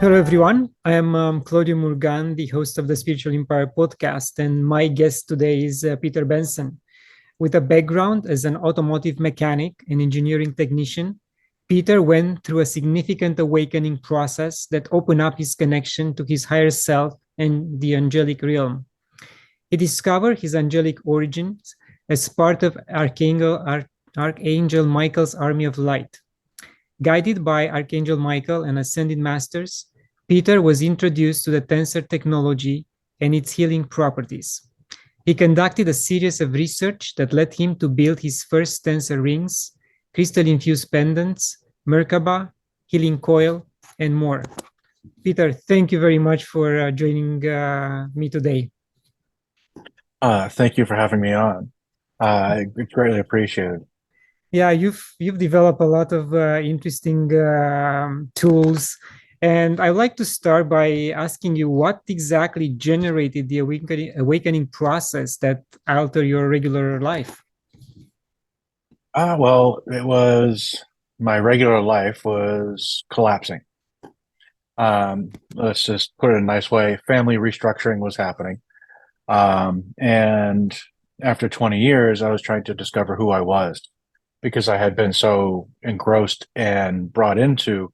Hello, everyone. I am Claudiu Murgan, the host of the Spiritual Empire podcast, and my guest today is Peter Benson. With a background as an automotive mechanic and engineering technician, Peter went through a significant awakening process that opened up his connection to his higher self and the angelic realm. He discovered his angelic origins as part of Archangel Michael's army of light. Guided by Archangel Michael and Ascended Masters, Peter was introduced to the tensor technology and its healing properties. He conducted a series of research that led him to build his first tensor rings, crystal-infused pendants, Merkaba, healing coil, and more. Peter, thank you very much for joining me today. Thank you for having me on. I greatly appreciate it. Yeah, you've developed a lot of interesting tools, and I'd like to start by asking you what exactly generated the awakening process that altered your regular life. Well, it was my regular life was collapsing. Let's just put it in a nice way. Family restructuring was happening. And after 20 years, I was trying to discover who I was because I had been so engrossed and brought into,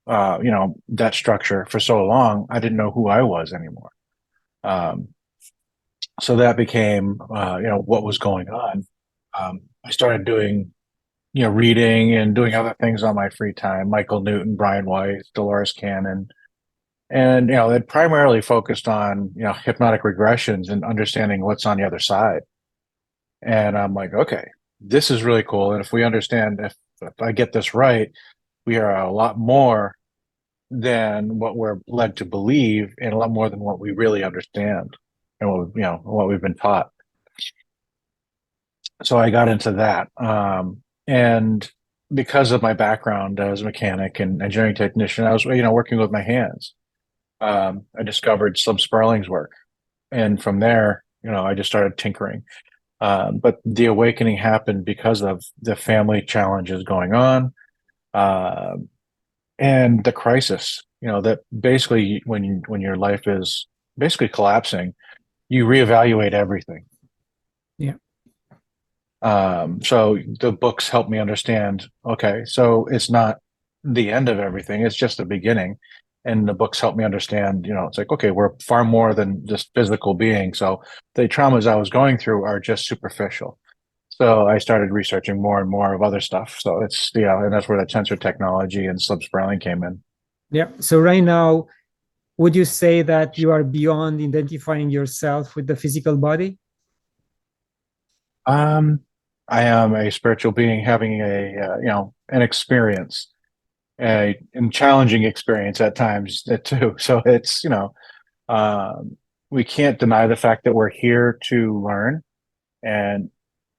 that structure for so long. I didn't know who I was anymore. Um, so that became, what was going on. I started doing, reading and doing other things on my free time. Michael Newton, Brian Weiss, Dolores Cannon, and it primarily focused on hypnotic regressions and understanding what's on the other side. And I'm like, okay, this is really cool. And if we understand, if I get this right, we are a lot more than what we're led to believe, and a lot more than what we really understand, and what we've been taught. So I got into that. And because of my background as a mechanic and engineering technician, I was, working with my hands. I discovered some Sperling's work. And from there, I just started tinkering. But the awakening happened because of the family challenges going on, and the crisis, that basically when your life is basically collapsing, you reevaluate everything. Yeah. So the books help me understand, okay, so it's not the end of everything, it's just the beginning. And the books help me understand, it's like, okay, we're far more than just physical beings. So the traumas I was going through are just superficial. So I started researching more and more of other stuff. So it's, and that's where the tensor technology and subspiraling came in. Yeah. So right now, would you say that you are beyond identifying yourself with the physical body? Um, I am a spiritual being having an experience, a and challenging experience at times too. So it's, we can't deny the fact that we're here to learn. And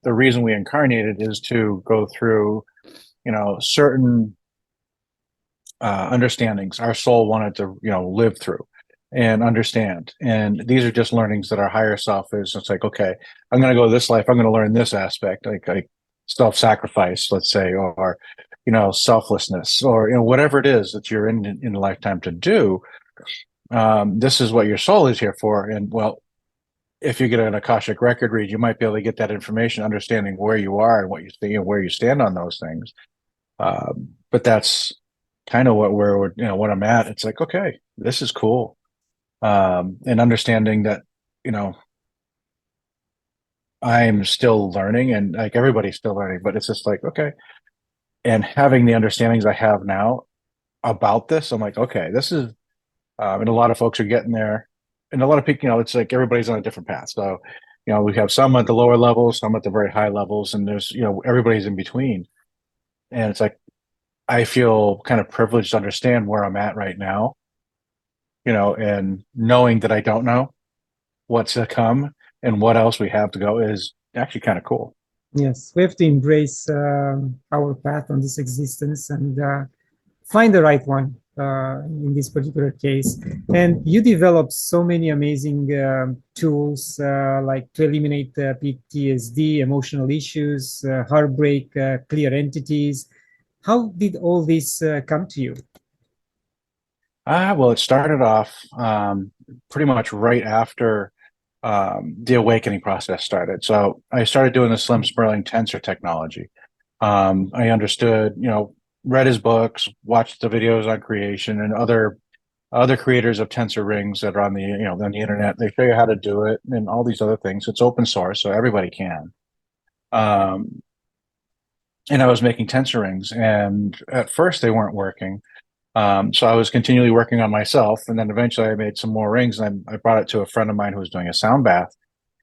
the reason we incarnated is to go through, certain understandings our soul wanted to, live through and understand. And these are just learnings that our higher self is. It's like, okay, I'm going to go this life. I'm going to learn this aspect, like self-sacrifice, let's say, or, selflessness, or, whatever it is that you're in a lifetime to do. This is what your soul is here for. And well, if you get an Akashic record read, you might be able to get that information, understanding where you are and what you think and where you stand on those things. But that's kind of what I'm at. It's like, okay, this is cool. And understanding that, I'm still learning and like everybody's still learning, but it's just like, okay. And having the understandings I have now about this, I'm like, okay, this is, and a lot of folks are getting there. And a lot of people, it's like everybody's on a different path. So, we have some at the lower levels, some at the very high levels, and there's, everybody's in between. And it's like, I feel kind of privileged to understand where I'm at right now, and knowing that I don't know what's to come and what else we have to go is actually kind of cool. Yes, we have to embrace our path on this existence and find the right one in this particular case. And you developed so many amazing tools like to eliminate PTSD, emotional issues, heartbreak, clear entities. How did all this come to you? Well, it started off pretty much right after the awakening process started. So I started doing the slim spiraling tensor technology. I understood, read his books, watched the videos on creation and other creators of Tensor Rings that are on the on the internet. They show you how to do it and all these other things. It's open source, so everybody can. Um, and I was making Tensor Rings, and at first they weren't working. So I was continually working on myself, and then eventually I made some more rings, and I brought it to a friend of mine who was doing a sound bath,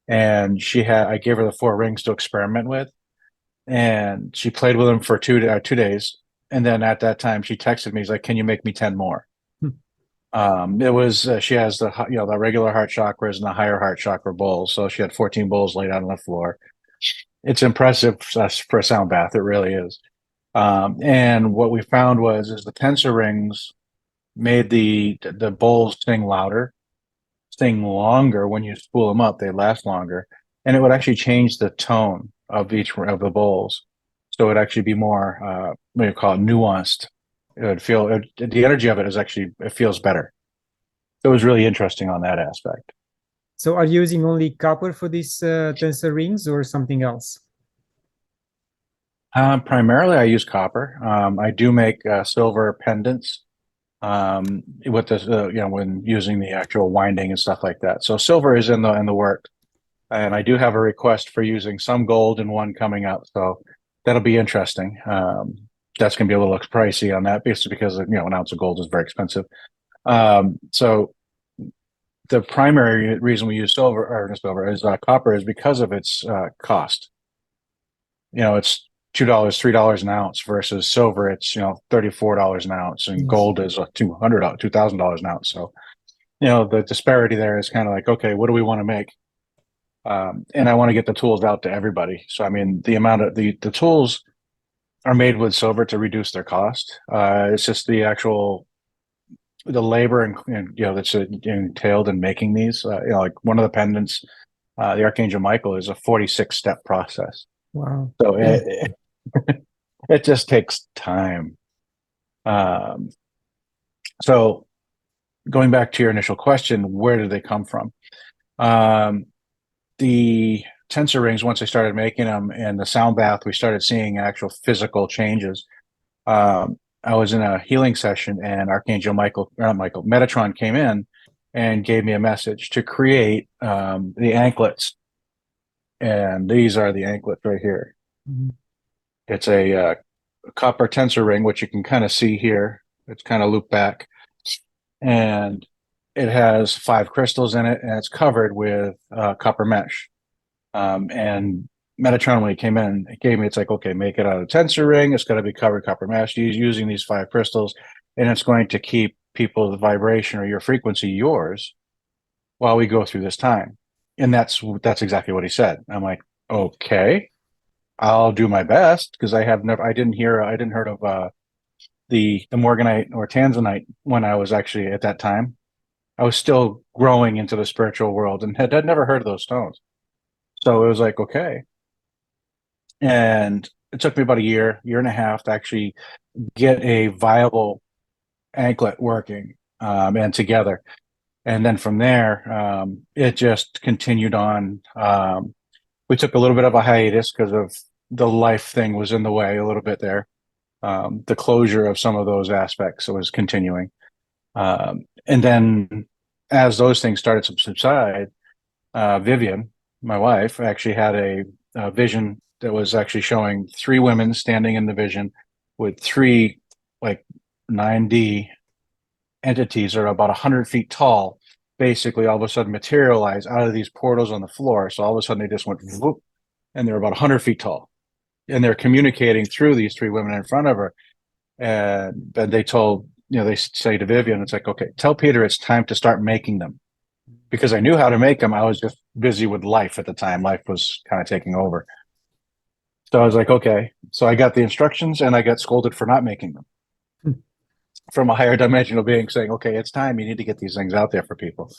and I gave her the 4 rings to experiment with, and she played with them for 2 days, and then at that time she texted me, she's like, "Can you make me 10 more?" It was she has the regular heart chakras and the higher heart chakra bowls, so she had 14 bowls laid out on the floor. It's impressive for a sound bath, it really is. And what we found is the tensor rings made the bowls sing louder, sing longer. When you spool them up, they last longer, and it would actually change the tone of each of the bowls, so it would actually be more what do you call it, nuanced. The energy of it is actually, it feels better. So it was really interesting on that aspect. So are you using only copper for these tensor rings or something else? Primarily, I use copper. I do make silver pendants with this, when using the actual winding and stuff like that. So silver is in the work, and I do have a request for using some gold in one coming up. So that'll be interesting. That's going to be a little pricey on that, basically because an ounce of gold is very expensive. So the primary reason we use copper is because of its cost. It's $2, $3 an ounce versus silver. It's $34 an ounce, and Yes. gold is $2,000 an ounce. So the disparity there is kind of like, okay, what do we want to make? And I want to get the tools out to everybody. So I mean, the amount of the tools are made with silver to reduce their cost. It's just the labor and that's entailed in making these. Like one of the pendants, the Archangel Michael, is a 46-step process. Wow. So it just takes time. So going back to your initial question, where did they come from? The tensor rings, once I started making them, and the sound bath, we started seeing actual physical changes. I was in a healing session, and Metatron came in and gave me a message to create the anklets. And these are the anklets right here. Mhm. It's a copper tensor ring, which you can kind of see here. It's kind of looped back, and it has 5 crystals in it, and it's covered with copper mesh. And Metatron, when he came in, it gave me, it's like, okay, make it out of tensor ring. It's got to be covered copper mesh. He's using these 5 crystals, and it's going to keep the vibration or your frequency yours while we go through this time. And that's exactly what he said. I'm like, okay, I'll do my best, because I didn't heard of the Morganite or Tanzanite when I was actually at that time. I was still growing into the spiritual world and had never heard of those stones. So it was like, okay. And it took me about a year and a half to actually get a viable anklet working and together. And then from there, it just continued on. We took a little bit of a hiatus because of the life thing was in the way a little bit there. The closure of some of those aspects was continuing. And then as those things started to subside, Vivian, my wife, actually had a vision that was actually showing 3 women standing in the vision with 3 like 9D entities that are about 100 feet tall, basically all of a sudden materialize out of these portals on the floor. So all of a sudden they just went whoop, and they're about 100 feet tall, and they're communicating through these 3 women in front of her. And then they they say to Vivian, it's like, okay, tell Peter it's time to start making them. Because I knew how to make them. I was just busy with life at the time. Life was kind of taking over. So I was like, okay. So I got the instructions, and I got scolded for not making them from a higher dimensional being, saying, okay, it's time. You need to get these things out there for people.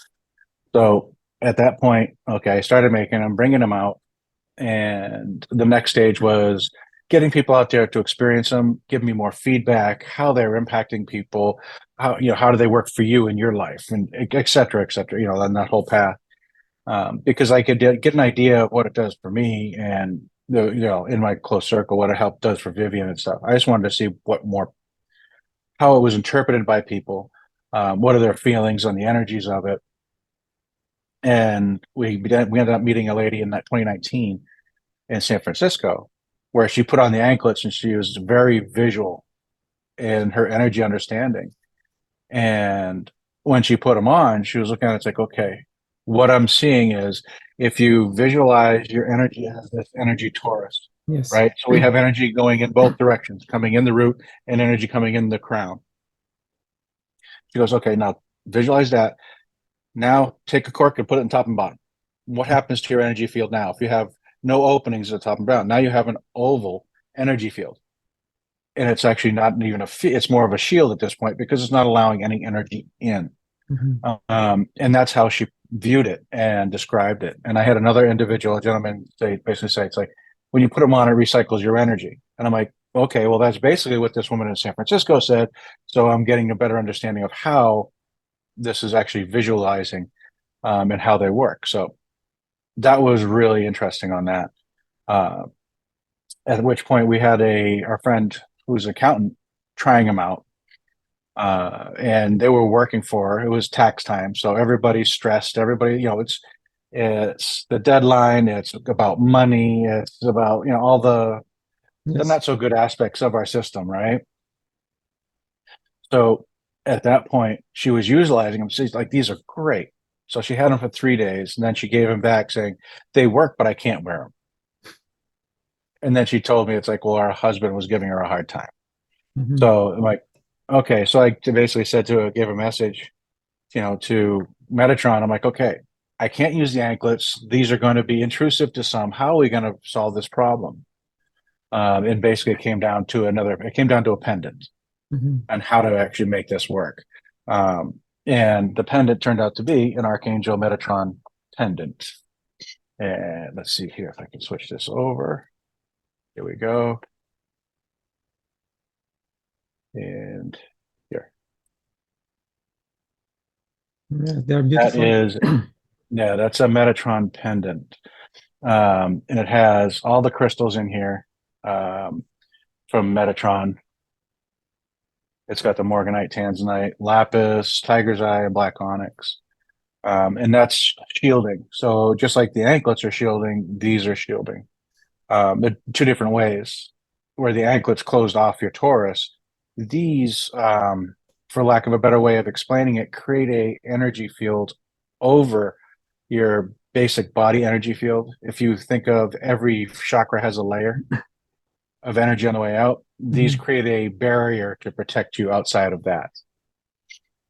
So at that point, okay, I started making them, bringing them out. And the next stage was getting people out there to experience them, give me more feedback, how they're impacting people, how how do they work for you in your life, and et cetera, on that whole path. Because I could get an idea of what it does for me, and in my close circle, what it does for Vivian and stuff. I just wanted to see how it was interpreted by people, what are their feelings on the energies of it. And we ended up meeting a lady in that 2019 in San Francisco, where she put on the anklets and she was very visual in her energy understanding. And when she put them on, she was looking at it, it's like, okay, what I'm seeing is if you visualize your energy as this energy torus, Yes. right? So we have energy going in both directions, coming in the root and energy coming in the crown. She goes, okay, now visualize that. Now take a cork and put it in top and bottom. What happens to your energy field now? If you have no openings at the top and bottom, now you have an oval energy field. And it's actually not even it's more of a shield at this point because it's not allowing any energy in. Mm-hmm. And that's how she viewed it and described it. And I had another individual, a gentleman, basically say, it's like, when you put them on, it recycles your energy. And I'm like, okay, well, that's basically what this woman in San Francisco said. So I'm getting a better understanding of how this is actually visualizing and how they work. So that was really interesting on that. At which point we had our friend who's an accountant trying them out. And they were working for her. It was tax time. So everybody's stressed. Everybody, it's the deadline. It's about money. It's about, all the not so good aspects of our system, right? So at that point, she was utilizing them. She's like, these are great. So she had them for 3 days, and then she gave them back saying, they work, but I can't wear them. And then she told me, it's like, well, our husband was giving her a hard time. Mm-hmm. So I'm like, okay. So I basically said to her, gave a message, to Metatron. I'm like, okay, I can't use the anklets. These are going to be intrusive to some. How are we going to solve this problem? And basically it came down to a pendant and how to actually make this work. And the pendant turned out to be an Archangel Metatron Pendant. And let's see here if I can switch this over. Here we go. And here. Yeah, they're beautiful. That's a Metatron Pendant. And it has all the crystals in here from Metatron. It's got the Morganite, Tanzanite, Lapis, Tiger's Eye, and Black Onyx. And that's shielding. So just like the anklets are shielding, these are shielding. They're two different ways. Where the anklets closed off your torus, these, for lack of a better way of explaining it, create a energy field over your basic body energy field. If you think of every chakra has a layer of energy on the way out, these create a barrier to protect you outside of that.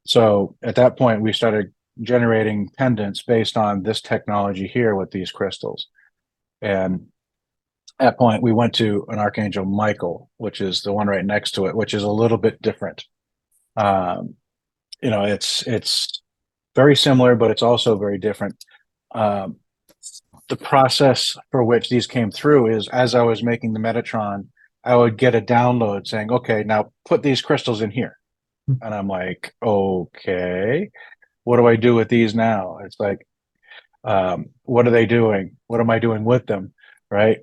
So at that point, we started generating pendants based on this technology here with these crystals. And at that point, we went to an Archangel Michael, which is the one right next to it, which is a little bit different. It's very similar, but it's also very different. The process for which these came through is as I was making the Metatron, I would get a download saying, okay, now put these crystals in here. And I'm like, okay, what do I do with these now? It's like, what are they doing? What am I doing with them? Right.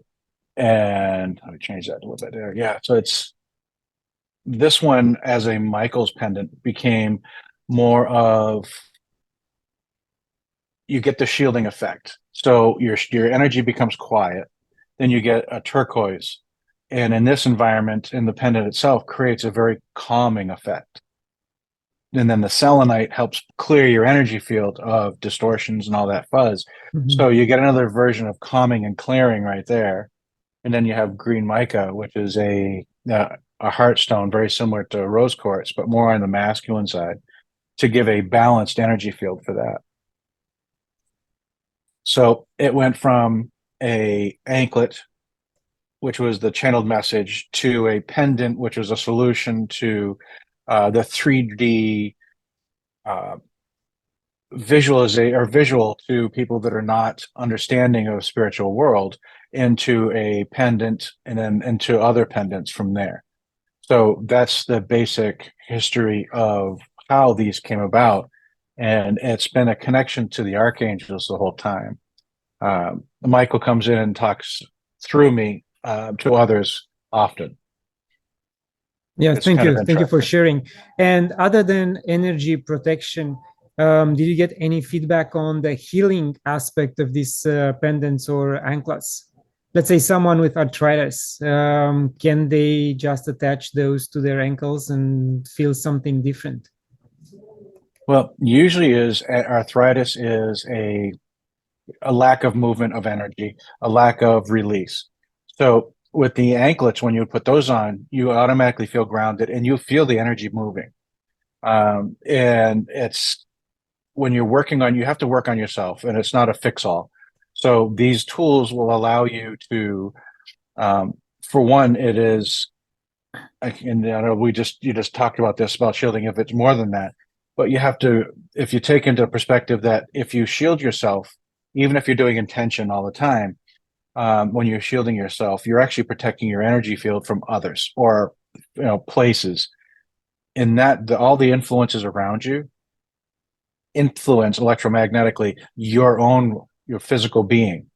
And let me change that a little bit there. Yeah. So it's this one as a Michael's pendant became more of, you get the shielding effect. So your energy becomes quiet. Then you get a turquoise. And in this environment, in the pendant itself, creates a very calming effect. And then the selenite helps clear your energy field of distortions and all that fuzz. So you get another version of calming and clearing right there. And then you have green mica, which is a heartstone, very similar to rose quartz, but more on the masculine side, to give a balanced energy field for that. So it went from a anklet, which was the channeled message, to a pendant, which was a solution to the 3D visual to people that are not understanding of spiritual world. into a pendant and then into other pendants from there. So that's the basic history of how these came about. And it's been a connection to the archangels the whole time. Michael comes in and talks through me to others often. Yeah, It's thank kind of you. Thank you for interesting. sharing. And other than energy protection, did you get any feedback on the healing aspect of these pendants or anklets? Let's say someone with arthritis, can they just attach those to their ankles and feel something different? Well, usually is arthritis is a lack of movement of energy, a lack of release. So with the anklets, when you put those on, you automatically feel grounded and you feel the energy moving. And it's when you're working on, you have to work on yourself, and it's not a fix-all. So these tools will allow you to, for one, it is, and I know you just talked about this about shielding. If it's more than that, but you have to, if you take into perspective that if you shield yourself, even if you're doing intention all the time, when you're shielding yourself, you're actually protecting your energy field from others or places. In that, all the influences around you influence electromagnetically your physical being.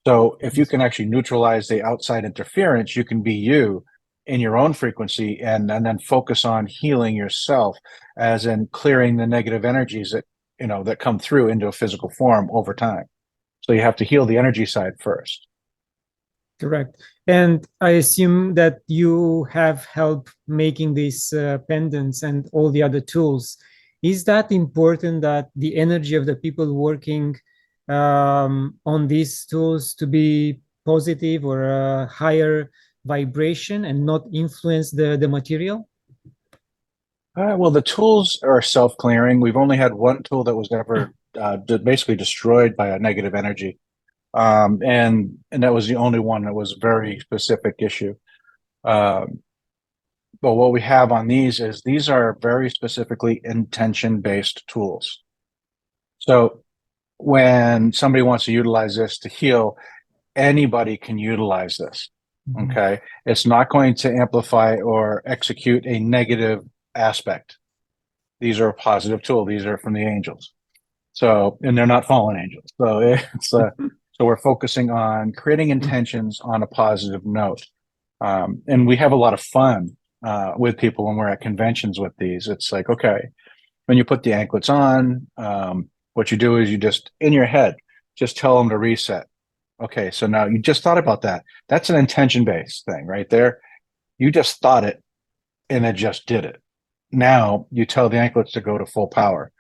So if you can actually neutralize the outside interference, you can be you in your own frequency and then focus on healing yourself, as in clearing the negative energies that come through into a physical form over time. So you have to heal the energy side first. Correct. And I assume that you have help making these pendants and all the other tools. Is that important that the energy of the people working on these tools to be positive or a higher vibration and not influence the material? Well, the tools are self-clearing. We've only had one tool that was ever basically destroyed by a negative energy. And that was the only one that was a very specific issue. But what we have on these are very specifically intention-based tools. So when somebody wants to utilize this to heal, anybody can utilize this. Mhm. Okay. It's not going to amplify or execute a negative aspect. These are a positive tool. These are from the angels. So, and they're not fallen angels. So so we're focusing on creating intentions on a positive note. And we have a lot of fun with people when we're at conventions with these. It's like, okay, when you put the anklets on, what you do is you just, in your head, just tell them to reset. Okay, so now you just thought about that. That's an intention-based thing right there. You just thought it and it just did it. Now you tell the anklets to go to full power.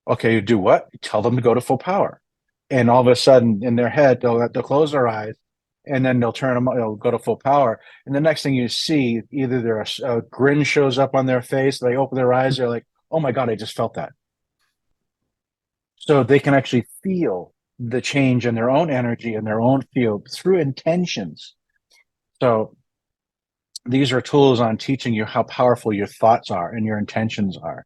Okay, you do what? You tell them to go to full power. And all of a sudden in their head, they'll close their eyes and then they'll go to full power. And the next thing you see, either a grin shows up on their face, they open their eyes, they're like, oh my God, I just felt that. So they can actually feel the change in their own energy and their own field through intentions. So these are tools on teaching you how powerful your thoughts are and your intentions are.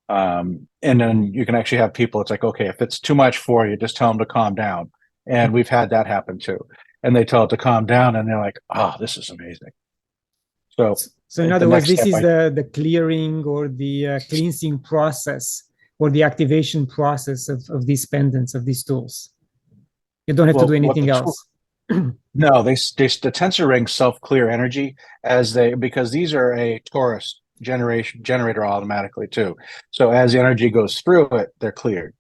And then you can actually have people, it's like, okay, if it's too much for you, just tell them to calm down. And we've had that happen too. And they tell it to calm down and they're like, oh, this is amazing. So in the other words, next this step, is the clearing or the cleansing process or the activation process of these pendants, of these tools. You don't have to do anything else. No, the Tensor Rings self-clear energy because these are a torus generator automatically too. So as the energy goes through it, they're cleared.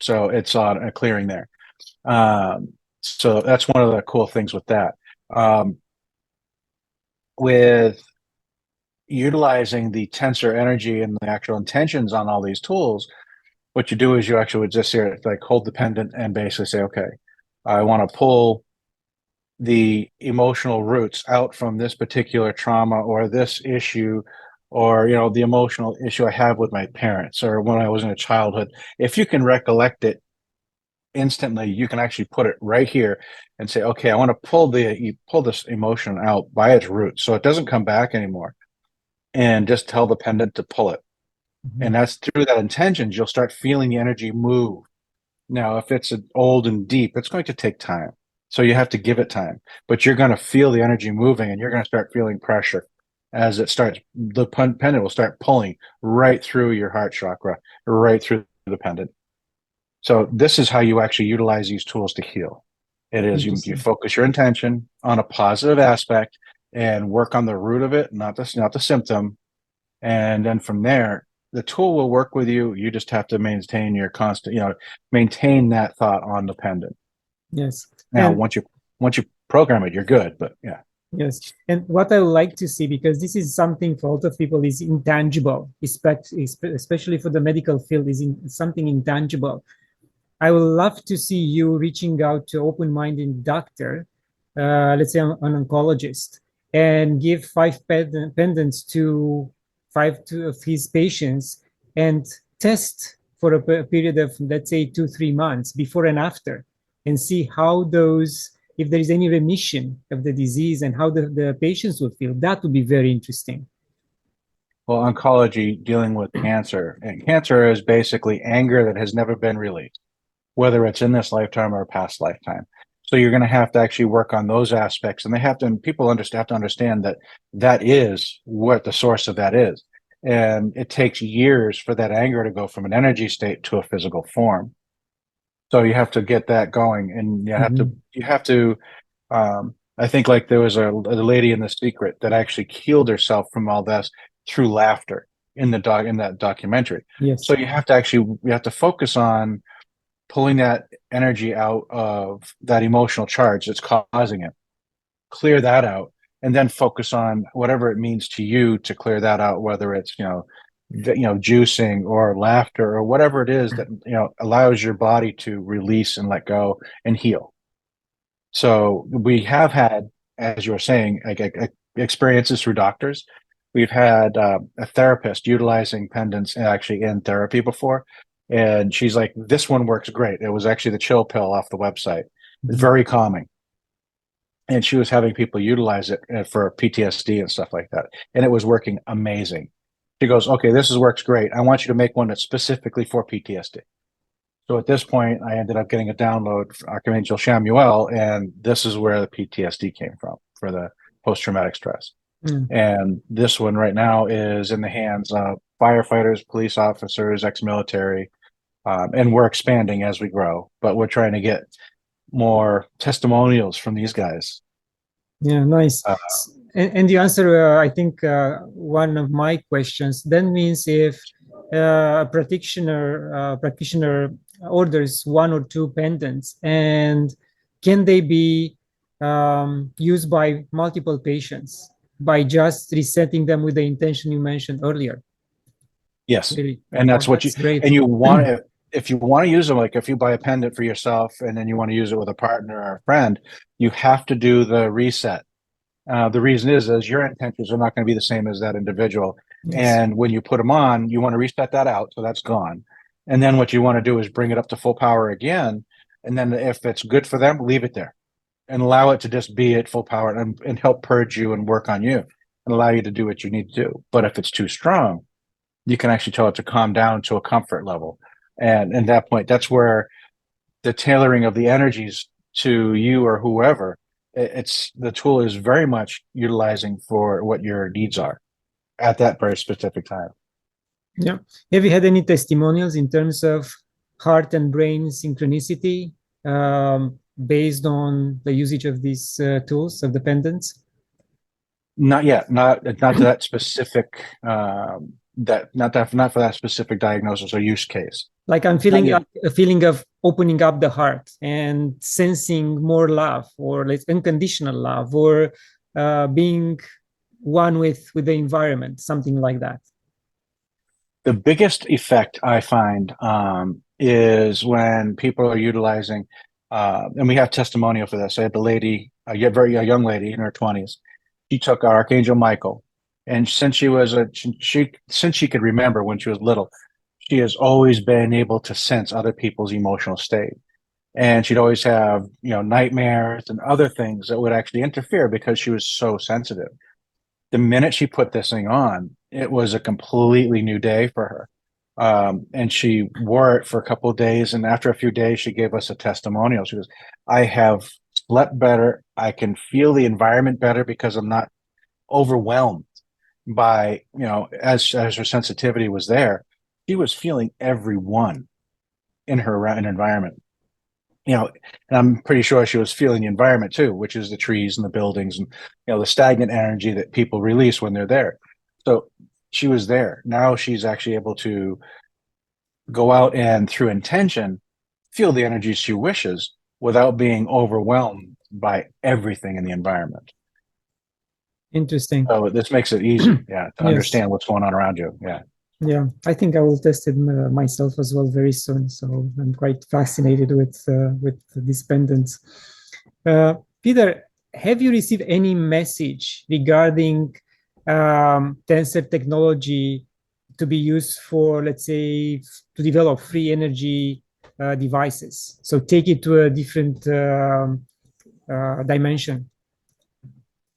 So it's on a clearing there. So that's one of the cool things with that. With utilizing the tensor energy and the actual intentions on all these tools, what you do is you actually would just here like hold the pendant and basically say, okay, I want to pull the emotional roots out from this particular trauma or this issue, or the emotional issue I have with my parents or when I was in a childhood. If you can recollect it instantly, you can actually put it right here and say, okay, I want to pull this emotion out by its roots so it doesn't come back anymore, and just tell the pendant to pull it. And that's through that intentions, you'll start feeling the energy move. Now, if it's old and deep, it's going to take time. So you have to give it time, but you're going to feel the energy moving, and you're going to start feeling pressure as it starts. The pendant will start pulling right through your heart chakra, right through the pendant. So this is how you actually utilize these tools to heal. It is you focus your intention on a positive aspect and work on the root of it, not the symptom. And then from there, the tool will work with you. You just have to maintain your constant, maintain that thought on the pendant. Yes. Now, And once you program it, you're good. But yeah. yes. And what I would like to see, because this is something for a lot of people is intangible, especially for the medical field, is something intangible. I would love to see you reaching out to open-minded doctor, let's say an oncologist, and give five pendants to of his patients and test for a period of, let's say, 2-3 months before and after, and see how those, if there is any remission of the disease and how the patients will feel. That would be very interesting. Well, oncology dealing with cancer, and cancer is basically anger that has never been released, whether it's in this lifetime or a past lifetime. So you're going to have to actually work on those aspects, and people have to understand that that is what the source of that is. And it takes years for that anger to go from an energy state to a physical form. So you have to get that going, and you have to, I think like there was a lady in The Secret that actually healed herself from all this through laughter in that documentary. Yes. So you have to focus on pulling that energy out of that emotional charge that's causing it, clear that out, and then focus on whatever it means to you to clear that out, whether it's juicing or laughter or whatever it is that allows your body to release and let go and heal. So we have had, as you were saying, experiences through doctors. We've had a therapist utilizing pendants actually in therapy before, and she's like, "This one works great." It was actually the chill pill off the website. It's very calming, and she was having people utilize it for PTSD and stuff like that, and it was working amazing. She goes, "Okay, works great. I want you to make one that's specifically for PTSD." So at this point, I ended up getting a download for Archangel Michael, and this is where the PTSD came from for the post-traumatic stress. And this one right now is in the hands of firefighters, police officers, ex-military, and we're expanding as we grow, but we're trying to get more testimonials from these guys. Yeah, nice. And you answer, I think, one of my questions. That means if a practitioner orders 1 or 2 pendants, and can they be used by multiple patients by just resetting them with the intention you mentioned earlier? Yes, really? And that's what great. And you want to, if you want to use them, like if you buy a pendant for yourself and then you want to use it with a partner or a friend, you have to do the reset. The reason is your intentions are not going to be the same as that individual. Yes. And when you put them on, you want to reset that out, so that's gone. And then what you want to do is bring it up to full power again. And then if it's good for them, leave it there and allow it to just be at full power and help purge you and work on you and allow you to do what you need to do. But if it's too strong, you can actually tell it to calm down to a comfort level. And at that point, that's where the tailoring of the energies to you or whoever, the tool is very much utilizing for what your needs are at that very specific time. Yeah. Have you had any testimonials in terms of heart and brain synchronicity based on the usage of these tools, of the pendants? Not yet. Not to that specific not for that specific diagnosis or use case. Like I'm feeling a feeling of opening up the heart and sensing more love, or like unconditional love, or being one with the environment, something like that. The biggest effect I find is when people are utilizing, and we have testimonial for this. I had a young lady in her 20s. She took Archangel Michael, and since she could remember when she was little, she has always been able to sense other people's emotional state. And she'd always have, nightmares and other things that would actually interfere because she was so sensitive. The minute she put this thing on, it was a completely new day for her. And she wore it for a couple of days. And after a few days, she gave us a testimonial. She goes, "I have slept better. I can feel the environment better because I'm not overwhelmed by, as her sensitivity was there, she was feeling everyone in her environment. And I'm pretty sure she was feeling the environment too, which is the trees and the buildings and the stagnant energy that people release when they're there. So she was there. Now she's actually able to go out and through intention feel the energies she wishes without being overwhelmed by everything in the environment. Interesting. So this makes it easy, to Yes. understand what's going on around you. Yeah, I think I will test it myself as well very soon. So I'm quite fascinated with these pendants. Peter, have you received any message regarding Tensor technology to be used for, let's say, to develop free energy devices? So take it to a different dimension.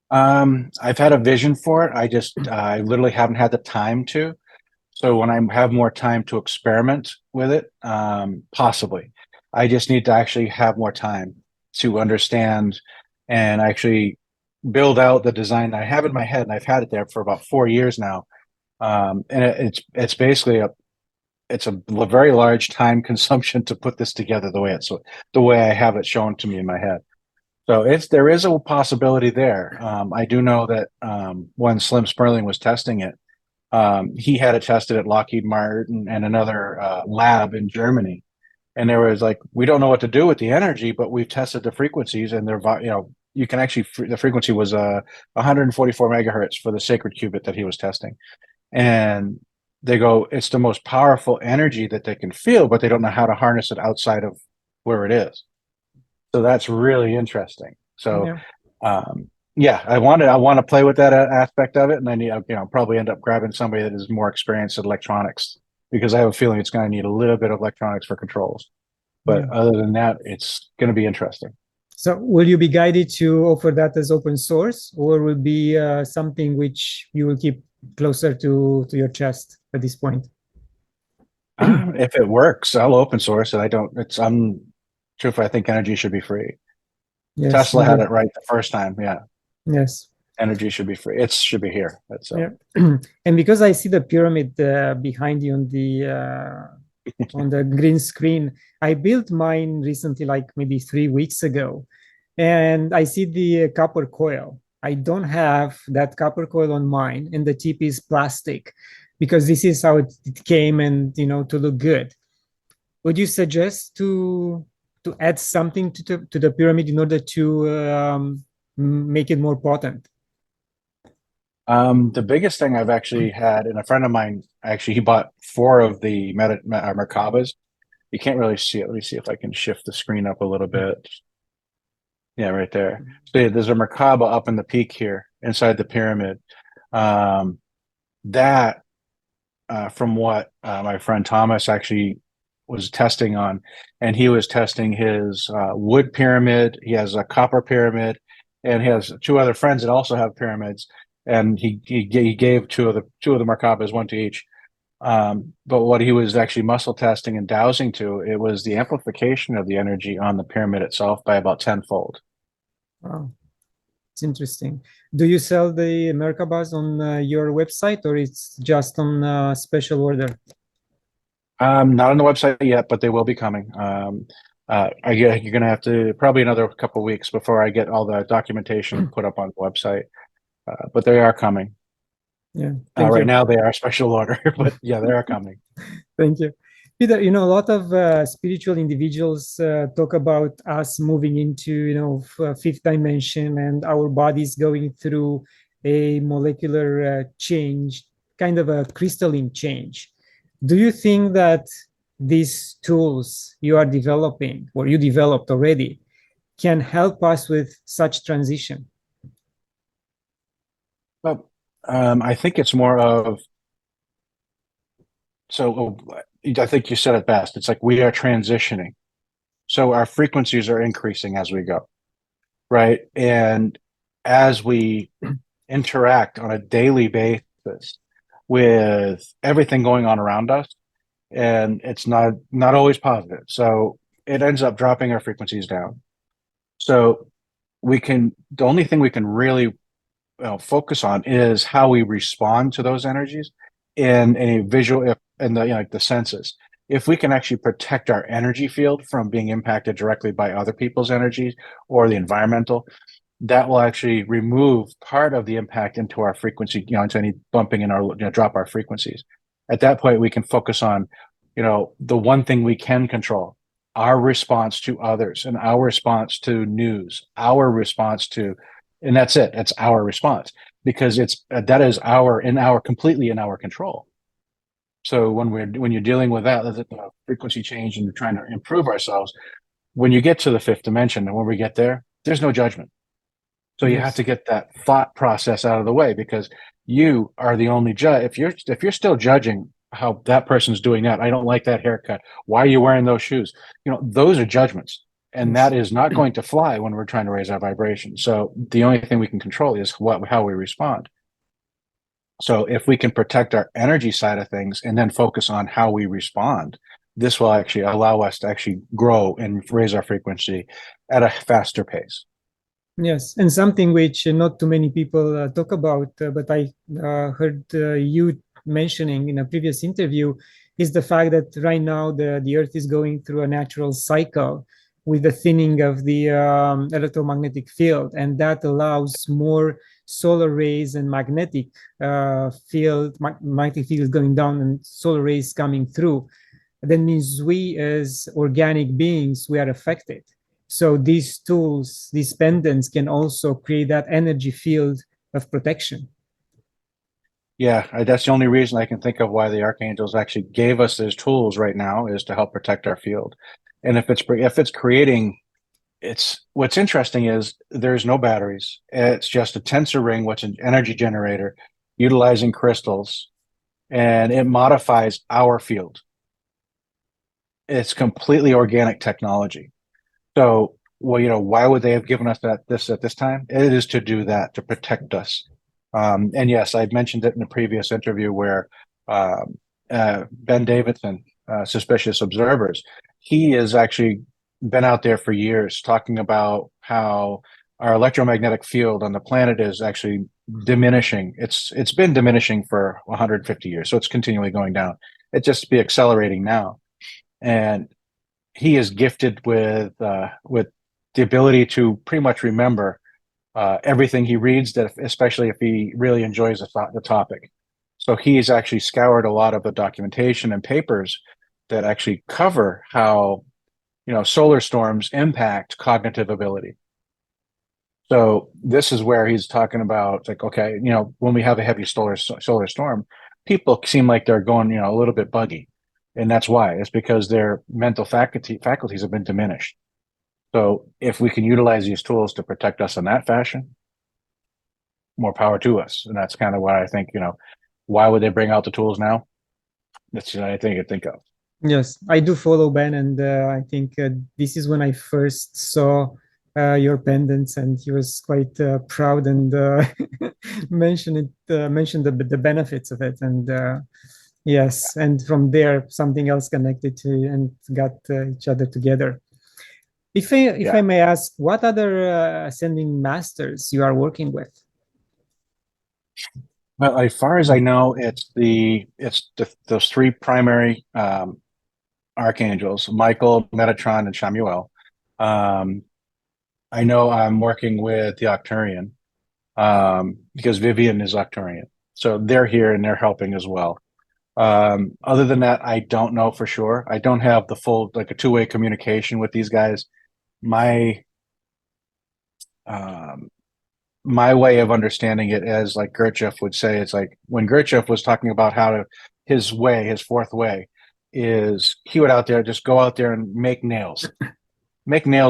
I've had a vision for it. I literally haven't had the time to. So when I have more time to experiment with it, possibly. I just need to actually have more time to understand and actually build out the design I have in my head, and I've had it there for about 4 years now. And it's basically it's a very large time consumption to put this together the way I have it shown to me in my head. So there is a possibility there. I do know that when Slim Sperling was testing it, he had it tested at Lockheed Martin and another lab in Germany. And there was like, we don't know what to do with the energy, but we've tested the frequencies and you can actually, the frequency was 144 megahertz for the sacred qubit that he was testing. And they go, it's the most powerful energy that they can feel, but they don't know how to harness it outside of where it is. So that's really interesting. So, I want to play with that aspect of it, and I need, probably end up grabbing somebody that is more experienced in electronics, because I have a feeling it's going to need a little bit of electronics for controls. But other than that, it's going to be interesting. So will you be guided to offer that as open source, or will be something which you will keep closer to your chest at this point? If it works, I'll open source it. I'm truthfully, I think energy should be free. Yes, Tesla had it right the first time. Yeah. Yes. Energy should be free. It should be here. That's And because I see the pyramid behind you on the green screen, I built mine recently, like maybe 3 weeks ago, and I see the copper coil. I don't have that copper coil on mine, and the tip is plastic, because this is how it came, and to look good. Would you suggest to add something to the pyramid in order to make it more potent? The biggest thing I've actually had, and a friend of mine, actually, he bought 4 of the Merkabas. You can't really see it. Let me see if I can shift the screen up a little bit. Yeah, right there. So yeah, there's a Merkaba up in the peak here inside the pyramid. From what my friend Thomas actually was testing on, and he was testing his wood pyramid. He has a copper pyramid, and he has 2 other friends that also have pyramids. And he gave two of the Merkabas, 1 to each. But what he was actually muscle testing and dowsing to, it was the amplification of the energy on the pyramid itself by about 10-fold. Wow, it's interesting. Do you sell the Merkabas on your website, or it's just on special order? Not on the website yet, but they will be coming. You're going to have to probably another couple of weeks before I get all the documentation put up on the website. But they are coming. Yeah. Right now they are special order, but yeah, they are coming. Thank you. Peter, a lot of spiritual individuals talk about us moving into, fifth dimension, and our bodies going through a molecular change, kind of a crystalline change. Do you think that these tools you are developing, or you developed already, can help us with such transition? Well, I think it's more of, I think you said it best. It's like we are transitioning. So our frequencies are increasing as we go, right? And as we interact on a daily basis with everything going on around us, and it's not always positive. So it ends up dropping our frequencies down. So the only thing we can really focus on is how we respond to those energies in a visual, in the, like the senses. If we can actually protect our energy field from being impacted directly by other people's energies or the environmental, that will actually remove part of the impact into our frequency, into any bumping in our, drop our frequencies. At that point, we can focus on, the one thing we can control, our response to others and our response to news, our response to, and that's it. That's our response because that is completely in our control. So when you're dealing with that, the frequency change and you're trying to improve ourselves, when you get to the fifth dimension and when we get there, there's no judgment. So you have to get that thought process out of the way because you are the only judge. If you're still judging how that person's doing that, I don't like that haircut. Why are you wearing those shoes? Those are judgments. And that is not going to fly when we're trying to raise our vibration. So the only thing we can control is how we respond. So if we can protect our energy side of things and then focus on how we respond, this will actually allow us to actually grow and raise our frequency at a faster pace. Yes, and something which not too many people talk about, but I heard you mentioning in a previous interview, is the fact that right now the Earth is going through a natural cycle with the thinning of the electromagnetic field, and that allows more solar rays and magnetic field going down and solar rays coming through. That means we as organic beings, we are affected. So these tools, these pendants can also create that energy field of protection. Yeah, that's the only reason I can think of why the archangels actually gave us those tools right now is to help protect our field. And if it's creating, what's interesting is there's no batteries. It's just a tensor ring, which is an energy generator utilizing crystals, and it modifies our field. It's completely organic technology. So, well, why would they have given us this at this time? It is to do that, to protect us. And yes, I mentioned it in a previous interview where Ben Davidson, Suspicious Observers, he has actually been out there for years talking about how our electromagnetic field on the planet is actually diminishing. It's been diminishing for 150 years, so it's continually going down. It just be accelerating now, and he is gifted with the ability to pretty much remember everything he reads, that especially if he really enjoys the topic. So he's actually scoured a lot of the documentation and papers that actually cover how solar storms impact cognitive ability. So this is where he's talking about like, okay, when we have a heavy solar storm, people seem like they're going a little bit buggy, and that's why. It's because their mental faculties have been diminished. So if we can utilize these tools to protect us in that fashion, more power to us. And that's kind of what I think, why would they bring out the tools now? That's the only thing I think of. Yes, I do follow Ben, and I think this is when I first saw your pendants, and he was quite proud and mentioned the benefits of it. And yes, and from there, something else connected to and got each other together. If I may ask, what other ascending masters you are working with? Well, as far as I know, those three primary archangels: Michael, Metatron, and Shamuel. I know I'm working with the Octurian because Vivian is Octurian, so they're here and they're helping as well. Other than that, I don't know for sure. I don't have the full a two-way communication with these guys. My way of understanding it, as like Gurdjieff would say, it's like when Gurdjieff was talking about his fourth way is he would just go out there and make nails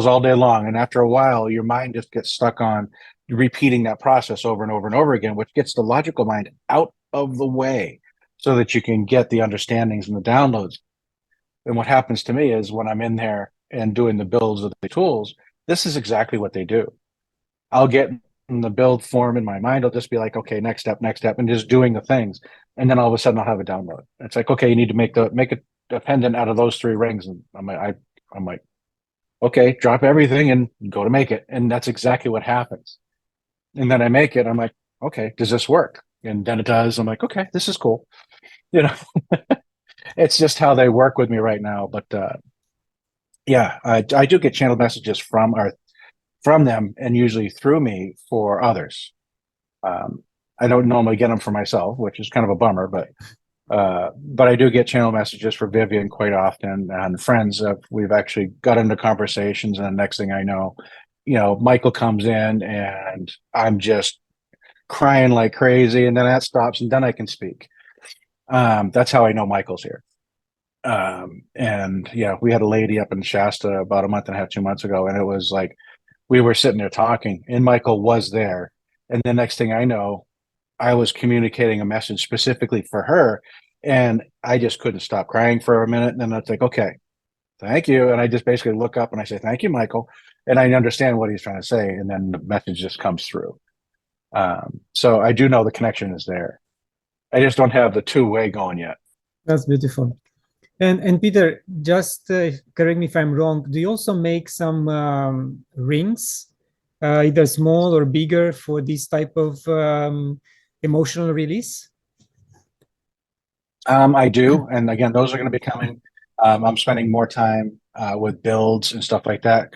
all day long. And after a while, your mind just gets stuck on repeating that process over and over and over again, which gets the logical mind out of the way so that you can get the understandings and the downloads. And what happens to me is when I'm in there and doing the builds of the tools, this is exactly what they do. I'll get in the build form in my mind. I'll just be like, okay, next step, and just doing the things. And then all of a sudden I'll have a download. It's like, okay, you need to make a pendant out of those three rings. And I'm like, okay, drop everything and go to make it. And that's exactly what happens. And then I make it. I'm like, okay, does this work? And then it does. I'm like, okay, this is cool. You know, it's just how they work with me right now. But yeah, I do get channel messages from them and usually through me for others. Um, I don't normally get them for myself, which is kind of a bummer, but I do get channel messages for Vivian quite often and friends. We've actually got into conversations, and the next thing I know, Michael comes in and I'm just crying like crazy, and then that stops, and then I can speak. That's how I know Michael's here. And yeah, we had a lady up in Shasta about a month and a half, 2 months ago, and it was like we were sitting there talking, and Michael was there. And the next thing I know, I was communicating a message specifically for her, and I just couldn't stop crying for a minute. And then it's like, okay, thank you. And I just basically look up and I say, thank you, Michael. And I understand what he's trying to say. And then the message just comes through. So I do know the connection is there. I just don't have the two-way going yet. That's beautiful. And Peter, just correct me if I'm wrong. Do you also make some rings, either small or bigger, for this type of emotional release? I do, and again, those are going to be coming. I'm spending more time with builds and stuff like that,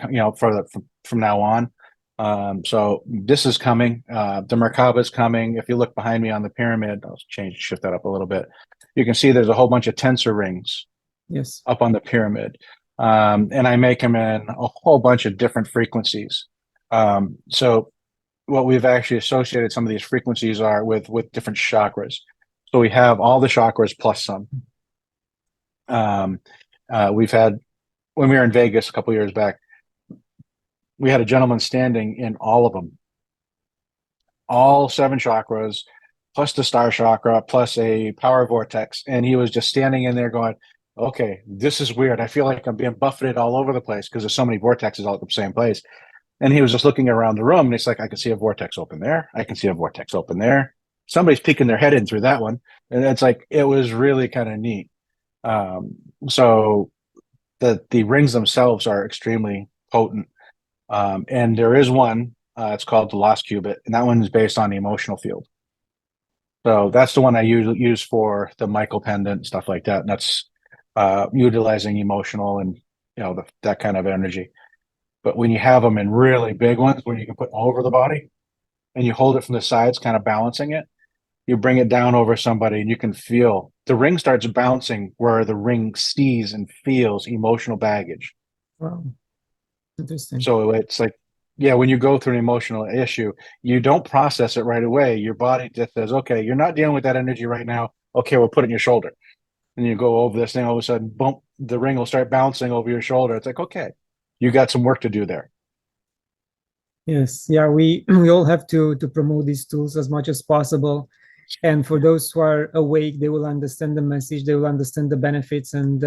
from now on. So this is coming. The Merkaba is coming. If you look behind me on the pyramid, I'll shift that up a little bit. You can see there's a whole bunch of tensor rings. Yes. Up on the pyramid, and I make them in a whole bunch of different frequencies. So what we've actually associated some of these frequencies are with different chakras. So we have all the chakras plus some. We've had, when we were in Vegas a couple years back, we had a gentleman standing in all of them, all 7 chakras, plus the star chakra, plus a power vortex, and he was just standing in there going, okay, this is weird. I feel like I'm being buffeted all over the place because there's so many vortexes all at the same place. And he was just looking around the room, and it's like, I can see a vortex open there. I can see a vortex open there. Somebody's peeking their head in through that one. And it's like, it was really kind of neat. So the rings themselves are extremely potent. And there is one, it's called the Lost Cubit, and that one is based on the emotional field. So that's the one I use for the Michael pendant, stuff like that. And that's utilizing emotional and that kind of energy. But when you have them in really big ones, where you can put over the body and you hold it from the sides, kind of balancing it, you bring it down over somebody and you can feel the ring starts bouncing where the ring sees and feels emotional baggage. Wow. Interesting. So it's like, yeah, when you go through an emotional issue, you don't process it right away. Your body just says, okay, you're not dealing with that energy right now. Okay, we'll put it in your shoulder. And you go over this thing, all of a sudden, bump, the ring will start bouncing over your shoulder. It's like, okay, you got some work to do there. Yes, yeah, we all have to promote these tools as much as possible. And for those who are awake, they will understand the message, they will understand the benefits, and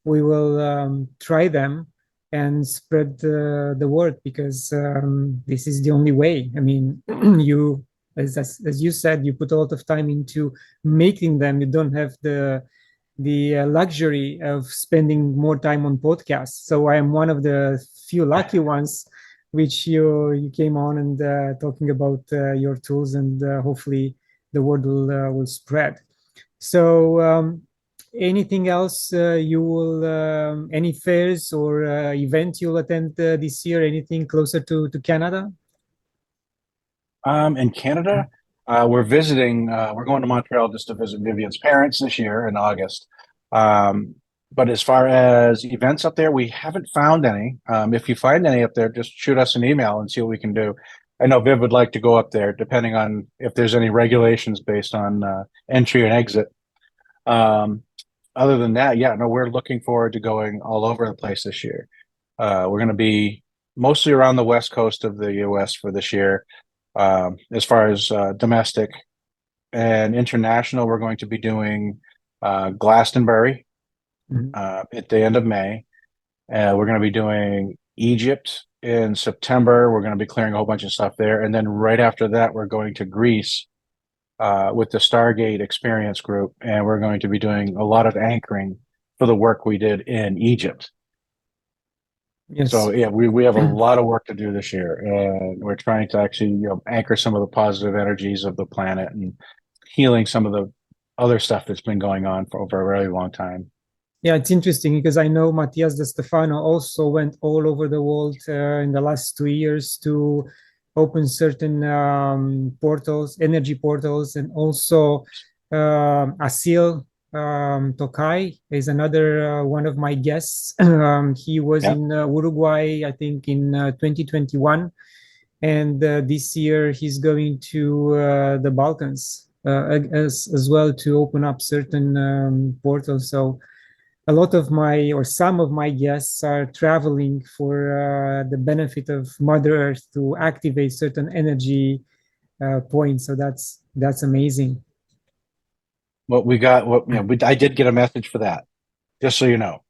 we will try them and spread the word, because this is the only way. I mean, you, as you said, you put a lot of time into making them. You don't have the luxury of spending more time on podcasts. So I am one of the few lucky ones which you came on and talking about your tools, and hopefully the word will spread. So anything else you will, any fairs or event you'll attend this year? Anything closer to Canada? In Canada, we're visiting. We're going to Montreal just to visit Vivian's parents this year in August. But as far as events up there, we haven't found any. If you find any up there, just shoot us an email and see what we can do. I know Viv would like to go up there, depending on if there's any regulations based on entry and exit. Other than that, yeah, no, we're looking forward to going all over the place this year. We're going to be mostly around the west coast of the U.S. for this year. As far as domestic and international, we're going to be doing Glastonbury at the end of May. We're going to be doing Egypt in September. We're going to be clearing a whole bunch of stuff there. And then right after that, we're going to Greece with the Stargate Experience Group. And we're going to be doing a lot of anchoring for the work we did in Egypt. Yes. So yeah, we have a lot of work to do this year, and we're trying to actually anchor some of the positive energies of the planet and healing some of the other stuff that's been going on for over a really long time. Yeah, it's interesting because I know Matias De Stefano also went all over the world in the last 2 years to open certain portals, energy portals, and also Asil Tokai is another one of my guests. He was Yeah. in Uruguay, I think, in 2021, and this year he's going to the Balkans as well to open up certain portals. So a lot of my or some of my guests are traveling for the benefit of Mother Earth to activate certain energy points. So that's amazing. What we got, I did get a message for that, just so you know.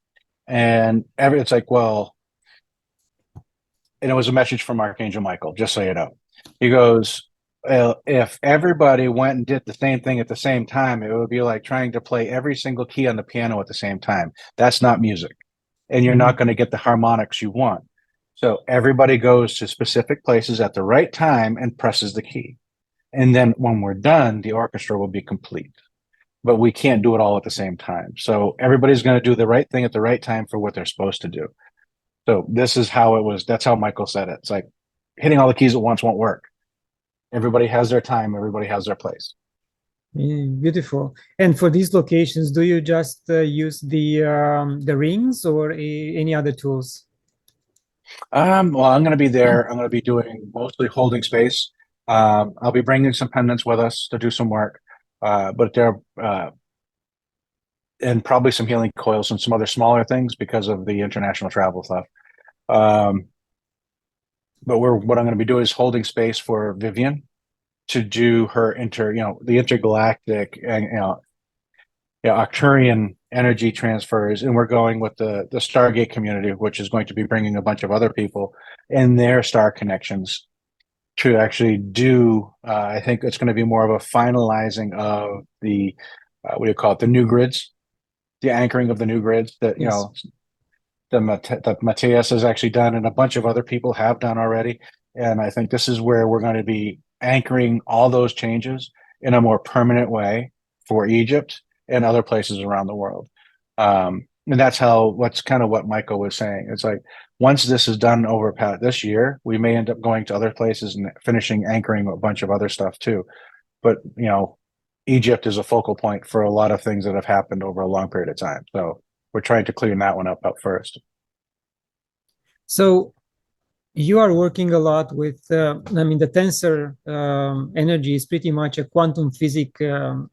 And it's like, well, and it was a message from Archangel Michael, just so you know. He goes, well, if everybody went and did the same thing at the same time, it would be like trying to play every single key on the piano at the same time. That's not music. And you're Mhm. not going to get the harmonics you want. So everybody goes to specific places at the right time and presses the key. And then when we're done, the orchestra will be complete. But we can't do it all at the same time. So everybody's going to do the right thing at the right time for what they're supposed to do. So this is how it was. That's how Michael said it. It's like hitting all the keys at once won't work. Everybody has their time. Everybody has their place. Beautiful. And for these locations, do you just use the rings or any other tools? Well, I'm going to be there. I'm going to be doing mostly holding space. I'll be bringing some pendants with us to do some work, but there and probably some healing coils and some other smaller things because of the international travel stuff. Um, but what I'm going to be doing is holding space for Vivian to do her the intergalactic and Arcturian energy transfers, and we're going with the Stargate community, which is going to be bringing a bunch of other people and their star connections to actually do. I think it's going to be more of a finalizing of the what do you call it? The new grids, the anchoring of the new grids that Yes. that Matthias has actually done, and a bunch of other people have done already. And I think this is where we're going to be anchoring all those changes in a more permanent way for Egypt and other places around the world. And what's kind of what Michael was saying. It's like once this is done over this year, we may end up going to other places and finishing anchoring a bunch of other stuff too. But Egypt is a focal point for a lot of things that have happened over a long period of time. So we're trying to clean that one up first. So you are working a lot with, I mean, the tensor energy is pretty much a quantum physics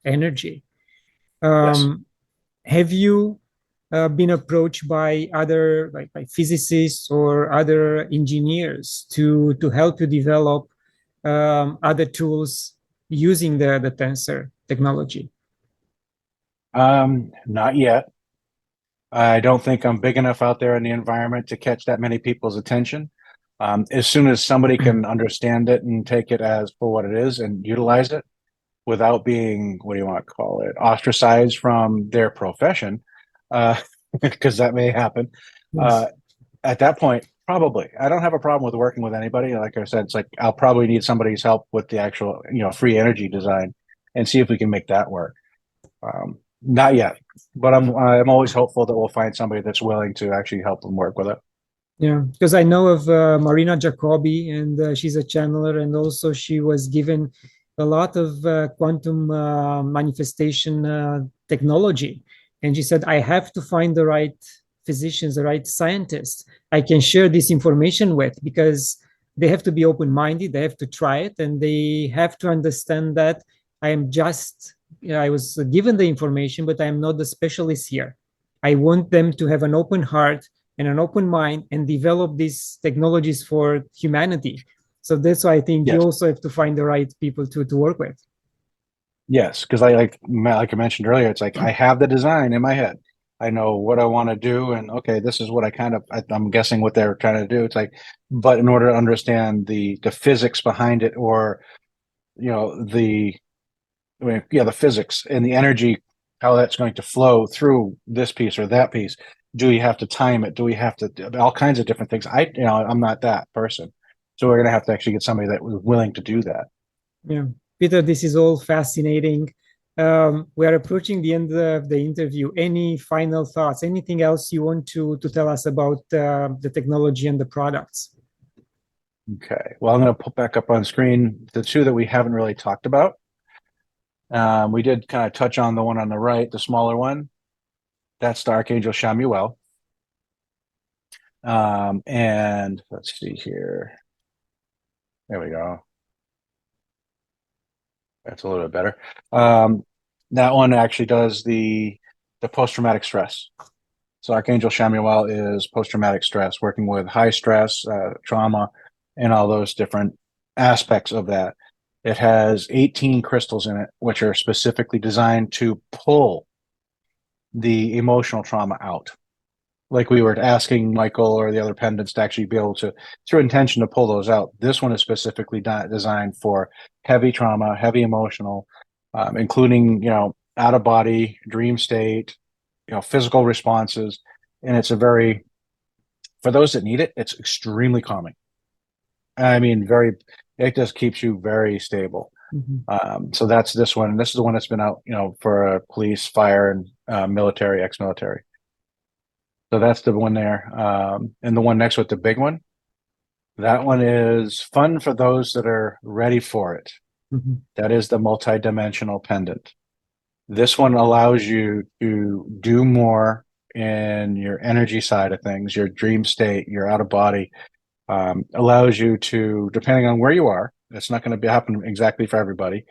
energy. Yes. Have you been approached by other like by physicists or other engineers to help you develop other tools using the tensor technology? Not yet. I don't think I'm big enough out there in the environment to catch that many people's attention. As soon as somebody can understand it and take it as for what it is and utilize it without being, what do you want to call it, ostracized from their profession, because that may happen. Yes. Uh, at that point, probably. I don't have a problem with working with anybody. Like I said, it's like I'll probably need somebody's help with the actual, free energy design and see if we can make that work. Not yet, but I'm always hopeful that we'll find somebody that's willing to actually help them work with it. Yeah, because I know of Marina Jacobi, and she's a channeler, and also she was given a lot of quantum manifestation technology. And she said, I have to find the right physicians, the right scientists I can share this information with, because they have to be open minded, they have to try it, and they have to understand that I am just, I was given the information, but I am not the specialist here. I want them to have an open heart and an open mind and develop these technologies for humanity. So that's why I think you Yes, also have to find the right people to work with. yes, because like I mentioned earlier, it's like I have the design in my head. I know what I want to do, and okay, this is what I'm guessing what they're trying to do. It's like, but in order to understand the physics behind it, or the I mean, yeah, the physics and the energy how that's going to flow through this piece or that piece. Do you have to time it? Do we have to all kinds of different things? I'm not that person. So we're going to have to actually get somebody that was willing to do that. Yeah. Peter, this is all fascinating. We are approaching the end of the interview. Any final thoughts? Anything else you want to tell us about the technology and the products? Okay. Well, I'm going to put back up on screen the two that we haven't really talked about. We did kind of touch on the one on the right, the smaller one. That's the Archangel Michael. And let's see here. There we go. That's a little bit better. That one actually does the post-traumatic stress. So Archangel Michael is post-traumatic stress, working with high stress, trauma, and all those different aspects of that. It has 18 crystals in it, which are specifically designed to pull the emotional trauma out. Like we were asking Michael or the other pendants to actually be able to, through intention, to pull those out. This one is specifically designed for heavy trauma, heavy emotional, including, out of body, dream state, physical responses. And it's for those that need it, it's extremely calming. I mean, it just keeps you very stable. Mm-hmm. So that's this one. This is the one that's been out, for police, fire, and military, ex-military. So that's the one there. And the one next with the big one, that one is fun for those that are ready for it. Mm-hmm. That is the multi-dimensional pendant. This one allows you to do more in your energy side of things, your dream state, your out of body, allows you to, depending on where you are, it's not going to happen exactly for everybody.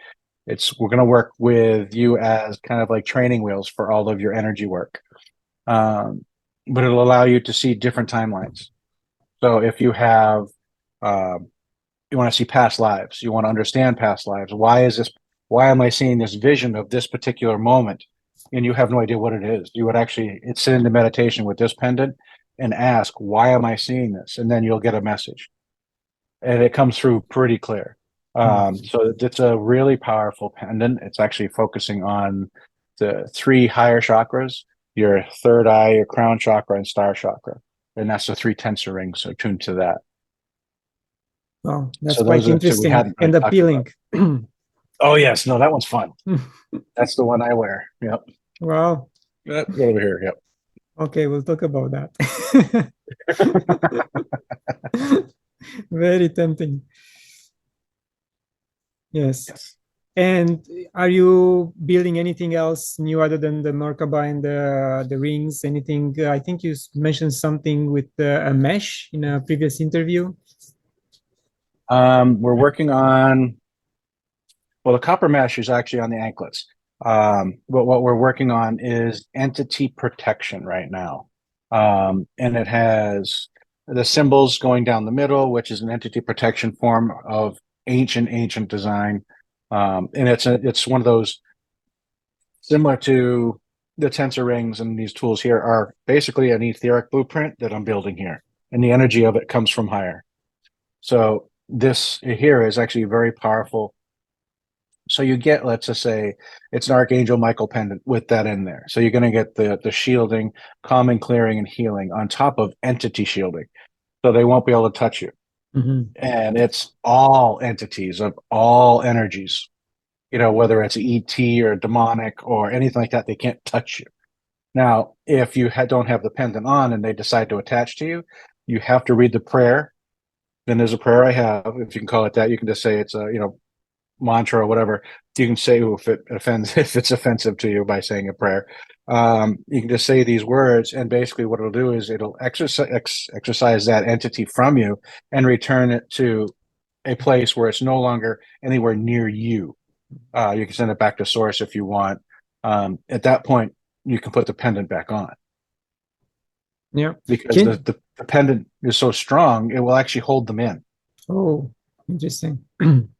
We're going to work with you as kind of like training wheels for all of your energy work. But it'll allow you to see different timelines. So if you have, you want to see past lives, you want to understand past lives. Why am I seeing this vision of this particular moment? And you have no idea what it is. You would actually sit into meditation with this pendant and ask, why am I seeing this? And then you'll get a message. And it comes through pretty clear. So it's a really powerful pendant. It's actually focusing on the 3 higher chakras, your third eye, your crown chakra, and star chakra. And that's the 3 tensor rings attuned to that. Wow, that's quite interesting and appealing. Oh, yes. No, that one's fun. That's the one I wear. Yep. Wow. Yep. Over here. Yep. Okay, we'll talk about that. Very tempting. Yes. And are you building anything else new other than the Merkaba and the rings? Anything? I think you mentioned something with a mesh in a previous interview. We're working on, well, the copper mesh is actually on the anklets. But what we're working on is entity protection right now. And it has the symbols going down the middle, which is an entity protection form of ancient design. And it's one of those similar to the Tensor Rings, and these tools here are basically an etheric blueprint that I'm building here. And the energy of it comes from higher. So this here is actually very powerful. So you get, let's just say, it's an Archangel Michael pendant with that in there. So you're going to get the shielding, calming, clearing, and healing on top of entity shielding. So they won't be able to touch you. Mm-hmm. And it's all entities of all energies, whether it's ET or demonic or anything like that, they can't touch you. Now, if you don't have the pendant on and they decide to attach to you, you have to read the prayer. Then there's a prayer I have, if you can call it that. You can just say it's a, mantra or whatever. You can say if it's offensive to you by saying a prayer. You can just say these words, and basically what it'll do is it'll exercise that entity from you and return it to a place where it's no longer anywhere near you. You can send it back to source if you want. At that point, you can put the pendant back on. Yeah, because the pendant is so strong, it will actually hold them in. Oh, interesting.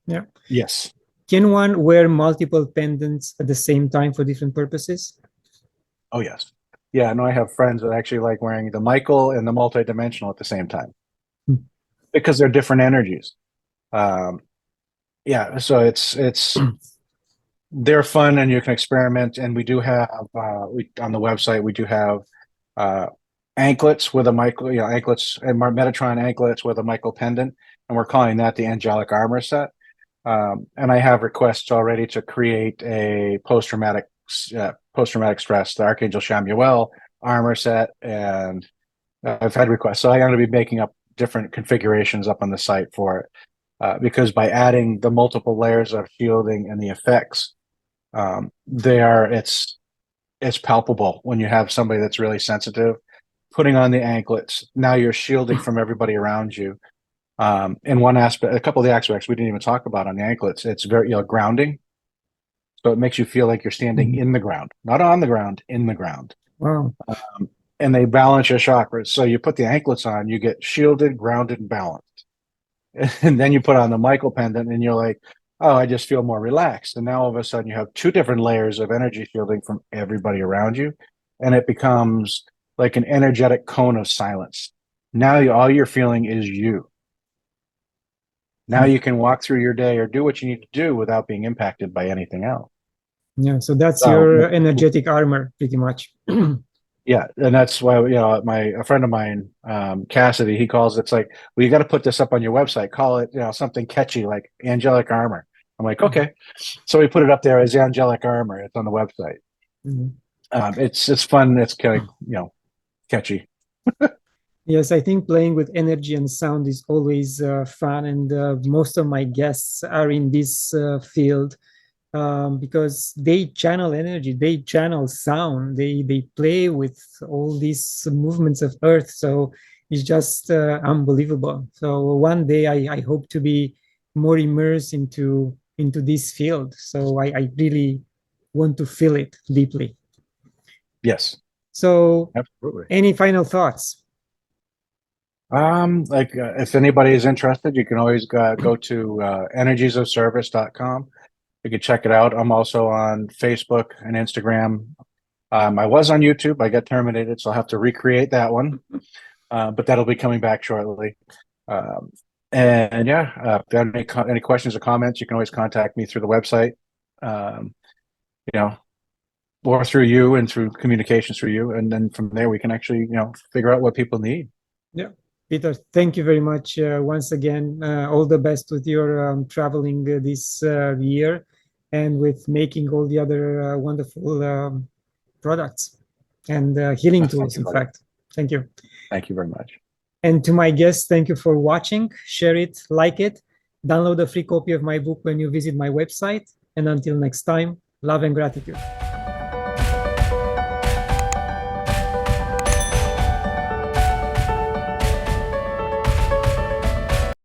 Yeah. Yes. Can one wear multiple pendants at the same time for different purposes? Oh, yes. Yeah, no, I have friends that actually like wearing the Michael and the multi-dimensional at the same time because they're different energies. Yeah, so it's they're fun and you can experiment. And we do have on the website we do have anklets with a Michael, anklets and Metatron anklets with a Michael pendant, and we're calling that the Angelic Armor set. And I have requests already to create a post-traumatic stress, the Archangel Michael armor set, and I've had requests. So I'm going to be making up different configurations up on the site for it, because by adding the multiple layers of shielding and the effects, it's palpable when you have somebody that's really sensitive. Putting on the anklets, now you're shielding from everybody around you. In one aspect, a couple of the aspects we didn't even talk about on the anklets, it's very grounding. So it makes you feel like you're standing in the ground, not on the ground, in the ground. Wow. And they balance your chakras. So you put the anklets on, you get shielded, grounded, and balanced. And then you put on the Michael pendant and you're like, oh, I just feel more relaxed. And now all of a sudden you have two different layers of energy shielding from everybody around you. And it becomes like an energetic cone of silence. Now all you're feeling is you. Now you can walk through your day or do what you need to do without being impacted by anything else. Yeah, so that's your energetic armor, pretty much. Yeah, and that's why a friend of mine, Cassidy, he calls it's like, well, you got to put this up on your website. Call it something catchy like Angelic Armor. I'm like, okay, so we put it up there as Angelic Armor. It's on the website. It's fun. It's kind of catchy. Yes, I think playing with energy and sound is always fun, and most of my guests are in this field because they channel energy, they channel sound, they play with all these movements of Earth. So it's just unbelievable. So one day I hope to be more immersed into this field. So I really want to feel it deeply. Yes. So absolutely. Any final thoughts? If anybody is interested, you can always go to energiesofservice.com. You can check it out. I'm also on Facebook and Instagram. I was on YouTube. I got terminated, so I'll have to recreate that one. But that'll be coming back shortly. If you have any questions or comments, you can always contact me through the website. Or through you and through communications through you, and then from there we can actually figure out what people need. Yeah. Peter, thank you very much once again. All the best with your traveling this year and with making all the other wonderful products and healing tools, in fact. Thank you. Thank you very much. And to my guests, thank you for watching. Share it, like it. Download a free copy of my book when you visit my website. And until next time, love and gratitude.